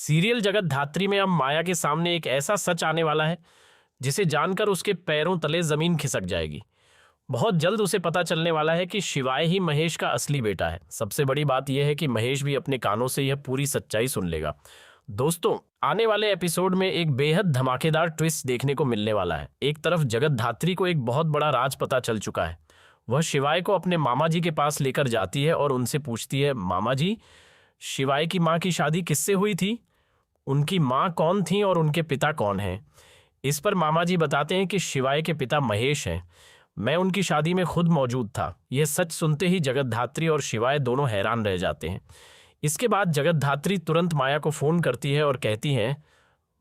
Serial जगत धात्री में अब माया के सामने एक ऐसा सच आने वाला है जिसे जानकर उसके पैरों तले जमीन खिसक जाएगी। बहुत जल्द उसे पता चलने वाला है कि शिवाय ही महेश का असली बेटा है। सबसे बड़ी बात यह है कि महेश भी अपने कानों से यह पूरी सच्चाई सुन लेगा। दोस्तों, आने वाले एपिसोड में एक बेहद धमाकेदार ट्विस्ट देखने को मिलने वाला है। एक तरफ जगत धात्री को एक बहुत बड़ा राज पता चल चुका है। वह शिवाय को अपने मामा जी के पास लेकर जाती है और उनसे पूछती है, मामा जी, शिवाय की माँ की शादी किससे हुई थी? उनकी माँ कौन थी और उनके पिता कौन हैं? इस पर मामा जी बताते हैं कि शिवाय के पिता महेश हैं। मैं उनकी शादी में खुद मौजूद था। यह सच सुनते ही जगत धात्री और शिवाय दोनों हैरान रह जाते हैं। इसके बाद जगत धात्री तुरंत माया को फोन करती है और कहती है,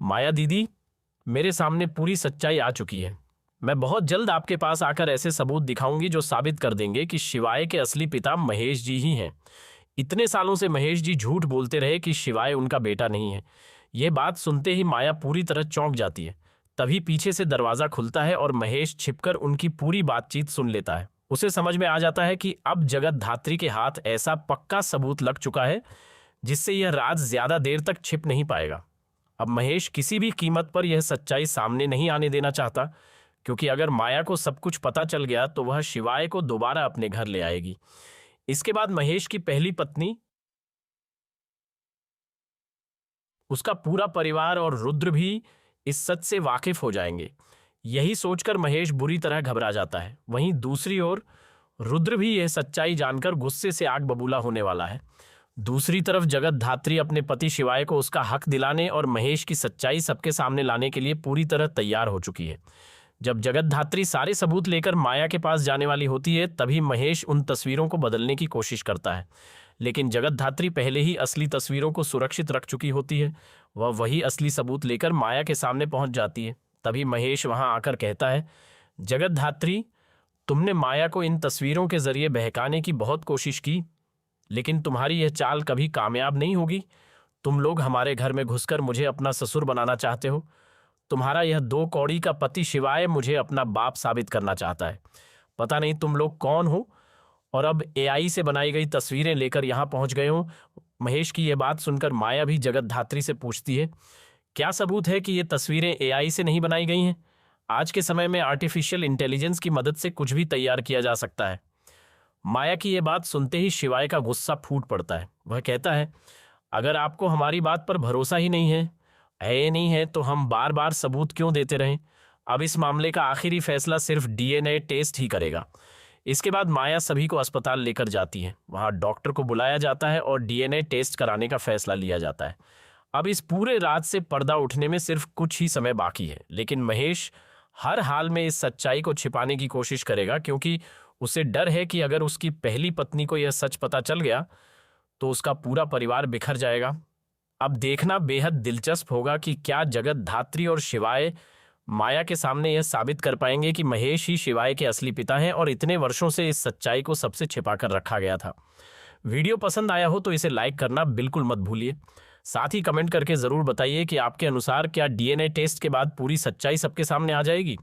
माया दीदी, मेरे सामने पूरी सच्चाई आ चुकी है। मैं बहुत जल्द आपके पास आकर ऐसे सबूत दिखाऊंगी जो साबित कर देंगे कि शिवाय के असली पिता महेश जी ही हैं। इतने सालों से महेश जी झूठ बोलते रहे कि शिवाय उनका बेटा नहीं है। यह बात सुनते ही माया पूरी तरह चौंक जाती है। तभी पीछे से दरवाजा खुलता है और महेश छिपकर उनकी पूरी बातचीत सुन लेता है। उसे समझ में आ जाता है कि अब जगत धात्री के हाथ ऐसा पक्का सबूत लग चुका है जिससे यह राज ज्यादा देर तक छिप नहीं पाएगा। अब महेश किसी भी कीमत पर यह सच्चाई सामने नहीं आने देना चाहता, क्योंकि अगर माया को सब कुछ पता चल गया तो वह शिवाय को दोबारा अपने घर ले आएगी। इसके बाद महेश की पहली पत्नी, उसका पूरा परिवार और रुद्र भी इस सच से वाकिफ हो जाएंगे। यही सोचकर महेश बुरी तरह घबरा जाता है। वहीं दूसरी ओर रुद्र भी यह सच्चाई जानकर गुस्से से आग बबूला होने वाला है। दूसरी तरफ जगत धात्री अपने पति शिवाय को उसका हक दिलाने और महेश की सच्चाई सबके सामने लाने के लिए पूरी तरह तैयार हो चुकी है। जब जगत धात्री सारे सबूत लेकर माया के पास जाने वाली होती है, तभी महेश उन तस्वीरों को बदलने की कोशिश करता है। लेकिन जगत धात्री पहले ही असली तस्वीरों को सुरक्षित रख चुकी होती है। वह वही असली सबूत लेकर माया के सामने पहुंच जाती है। तभी महेश वहां आकर कहता है, जगत धात्री, तुमने माया को इन तस्वीरों के जरिए बहकाने की बहुत कोशिश की, लेकिन तुम्हारी यह चाल कभी कामयाब नहीं होगी। तुम लोग हमारे घर में घुसकर मुझे अपना ससुर बनाना चाहते हो। तुम्हारा यह 2 कौड़ी का पति शिवाय मुझे अपना बाप साबित करना चाहता है। पता नहीं तुम लोग कौन हो और अब एआई से बनाई गई तस्वीरें लेकर यहाँ पहुँच गए हो। महेश की यह बात सुनकर माया भी जगत धात्री से पूछती है, क्या सबूत है कि ये तस्वीरें एआई से नहीं बनाई गई हैं? आज के समय में आर्टिफिशियल इंटेलिजेंस की मदद से कुछ भी तैयार किया जा सकता है। माया की यह बात सुनते ही शिवाय का गुस्सा फूट पड़ता है। वह कहता है, अगर आपको हमारी बात पर भरोसा ही नहीं है तो हम बार बार सबूत क्यों देते रहें? अब इस मामले का आखिरी फैसला सिर्फ डीएनए टेस्ट ही करेगा। इसके बाद माया सभी को अस्पताल लेकर जाती है। वहां डॉक्टर को बुलाया जाता है और डीएनए टेस्ट कराने का फैसला लिया जाता है। अब इस पूरे राज से पर्दा उठने में सिर्फ कुछ ही समय बाकी है, लेकिन महेश हर हाल में इस सच्चाई को छिपाने की कोशिश करेगा, क्योंकि उसे डर है कि अगर उसकी पहली पत्नी को यह सच पता चल गया तो उसका पूरा परिवार बिखर जाएगा। अब देखना बेहद दिलचस्प होगा कि क्या जगत धात्री और शिवाय माया के सामने यह साबित कर पाएंगे कि महेश ही शिवाय के असली पिता हैं और इतने वर्षों से इस सच्चाई को सबसे छिपाकर रखा गया था। वीडियो पसंद आया हो तो इसे लाइक करना बिल्कुल मत भूलिए। साथ ही कमेंट करके जरूर बताइए कि आपके अनुसार क्या डीएनए टेस्ट के बाद पूरी सच्चाई सबके सामने आ जाएगी।